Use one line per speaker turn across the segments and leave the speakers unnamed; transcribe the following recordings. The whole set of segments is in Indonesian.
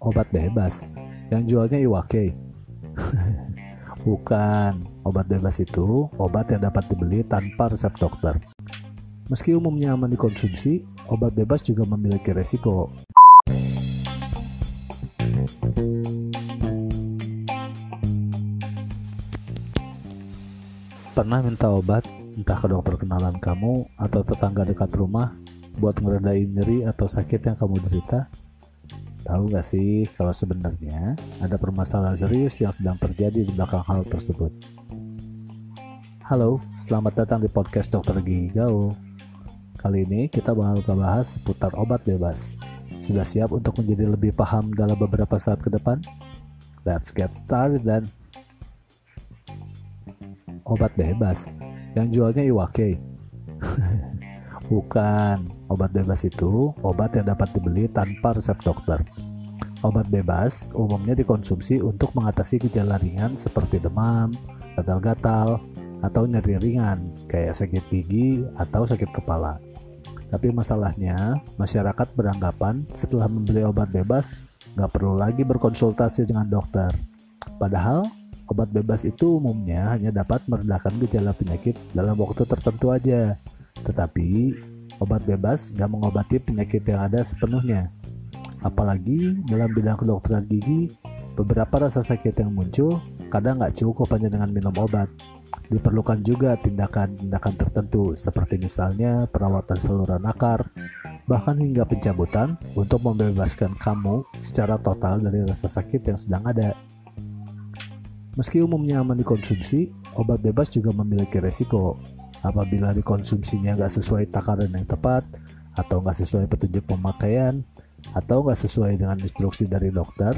Obat bebas yang jualnya Iwake. Bukan, obat bebas itu obat yang dapat dibeli tanpa resep dokter. Meski umumnya aman dikonsumsi, obat bebas juga memiliki resiko. Pernah minta obat, entah ke dokter kenalan kamu atau tetangga dekat rumah, buat ngeredain nyeri atau sakit yang kamu derita? Tahu gak sih kalau sebenarnya ada permasalahan serius yang sedang terjadi di belakang hal tersebut? Halo, selamat datang di podcast Dokter Gigi Gaul. Kali ini kita bakal bahas seputar obat bebas. Sudah siap untuk menjadi lebih paham dalam beberapa saat ke depan? Let's get started then. Obat bebas yang jualnya Iwake. Bukan, obat bebas itu obat yang dapat dibeli tanpa resep dokter. Obat bebas umumnya dikonsumsi untuk mengatasi gejala ringan seperti demam, gatal-gatal, atau nyeri ringan kayak sakit gigi atau sakit kepala. Tapi masalahnya, masyarakat beranggapan setelah membeli obat bebas nggak perlu lagi berkonsultasi dengan dokter. Padahal obat bebas itu umumnya hanya dapat meredakan gejala penyakit dalam waktu tertentu aja. Tetapi obat bebas nggak mengobati penyakit yang ada sepenuhnya. Apalagi dalam bidang kedokteran gigi, beberapa rasa sakit yang muncul kadang nggak cukup hanya dengan minum obat. Diperlukan juga tindakan-tindakan tertentu seperti misalnya perawatan saluran akar, bahkan hingga pencabutan untuk membebaskan kamu secara total dari rasa sakit yang sedang ada. Meski umumnya aman dikonsumsi, obat bebas juga memiliki resiko. Apabila dikonsumsinya nggak sesuai takaran yang tepat, atau nggak sesuai petunjuk pemakaian, atau nggak sesuai dengan instruksi dari dokter,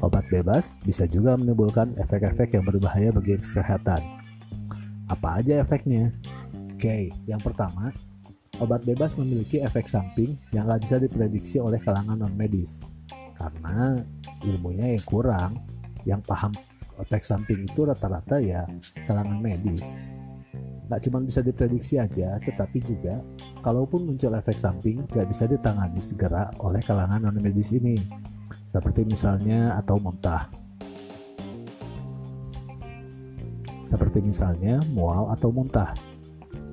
obat bebas bisa juga menimbulkan efek-efek yang berbahaya bagi kesehatan. Apa aja efeknya? Oke, yang pertama, obat bebas memiliki efek samping yang nggak bisa diprediksi oleh kalangan non-medis. Karena ilmunya yang kurang, yang paham efek samping itu rata-rata ya kalangan medis. Nggak cuma bisa diprediksi aja, tetapi juga kalaupun muncul efek samping nggak bisa ditangani segera oleh kalangan non-medis ini, seperti misalnya mual atau muntah.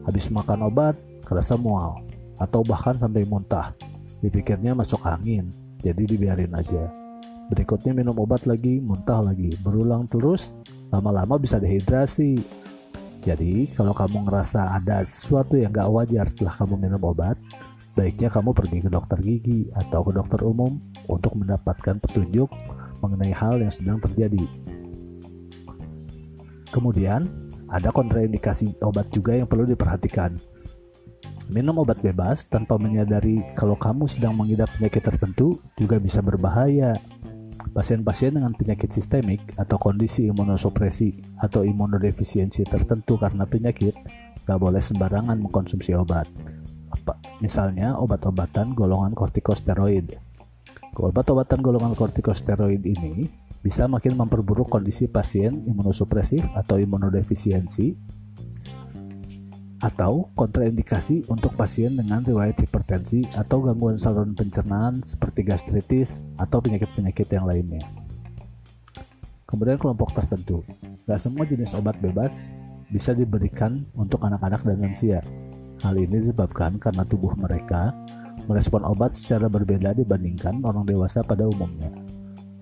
Habis makan obat kerasa mual atau bahkan sampai muntah. Dipikirnya masuk angin, jadi dibiarin aja. Berikutnya minum obat lagi, muntah lagi, berulang terus, lama-lama bisa dehidrasi. Jadi kalau kamu ngerasa ada sesuatu yang gak wajar setelah kamu minum obat, baiknya kamu pergi ke dokter gigi atau ke dokter umum untuk mendapatkan petunjuk mengenai hal yang sedang terjadi. Kemudian ada kontraindikasi obat juga yang perlu diperhatikan. Minum obat bebas tanpa menyadari kalau kamu sedang mengidap penyakit tertentu juga bisa berbahaya. Pasien-pasien dengan penyakit sistemik atau kondisi imunosupresi atau imunodefisiensi tertentu karena penyakit gak boleh sembarangan mengkonsumsi obat. Misalnya obat-obatan golongan kortikosteroid. Obat-obatan golongan kortikosteroid ini bisa makin memperburuk kondisi pasien imunosupresif atau imunodefisiensi, atau kontraindikasi untuk pasien dengan riwayat hipertensi atau gangguan saluran pencernaan seperti gastritis atau penyakit-penyakit yang lainnya. Kemudian kelompok tertentu. Gak semua jenis obat bebas bisa diberikan untuk anak-anak dan lansia. Hal ini disebabkan karena tubuh mereka merespon obat secara berbeda dibandingkan orang dewasa pada umumnya.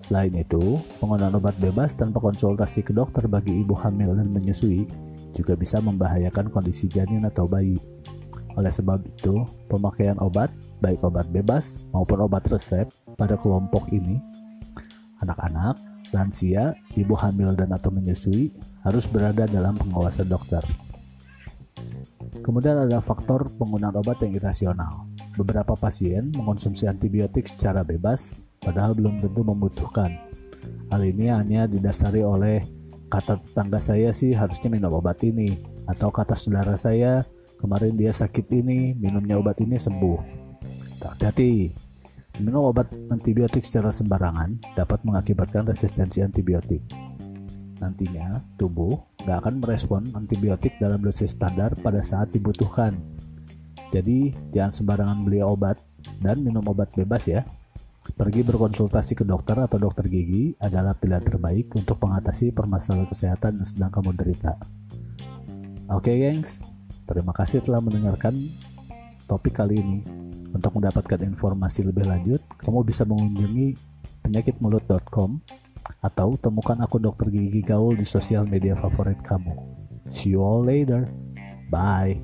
Selain itu, penggunaan obat bebas tanpa konsultasi ke dokter bagi ibu hamil dan menyusui juga bisa membahayakan kondisi janin atau bayi. Oleh sebab itu, pemakaian obat, baik obat bebas maupun obat resep pada kelompok ini, anak-anak, lansia, ibu hamil dan atau menyusui, harus berada dalam pengawasan dokter. Kemudian ada faktor penggunaan obat yang irasional. Beberapa pasien mengonsumsi antibiotik secara bebas, padahal belum tentu membutuhkan. Hal ini hanya didasari oleh kata tetangga saya sih harusnya minum obat ini, atau kata saudara saya kemarin dia sakit ini, minumnya obat ini sembuh. Hati-hati, minum obat antibiotik secara sembarangan dapat mengakibatkan resistensi antibiotik. Nantinya tubuh gak akan merespon antibiotik dalam dosis standar pada saat dibutuhkan. Jadi jangan sembarangan beli obat dan minum obat bebas ya. Pergi berkonsultasi ke dokter atau dokter gigi adalah pilihan terbaik untuk mengatasi permasalahan kesehatan yang sedang kamu derita. Oke, gengs, terima kasih telah mendengarkan topik kali ini. Untuk mendapatkan informasi lebih lanjut, kamu bisa mengunjungi penyakitmulut.com atau temukan akun dokter gigi gaul di sosial media favorit kamu. See you all later. Bye.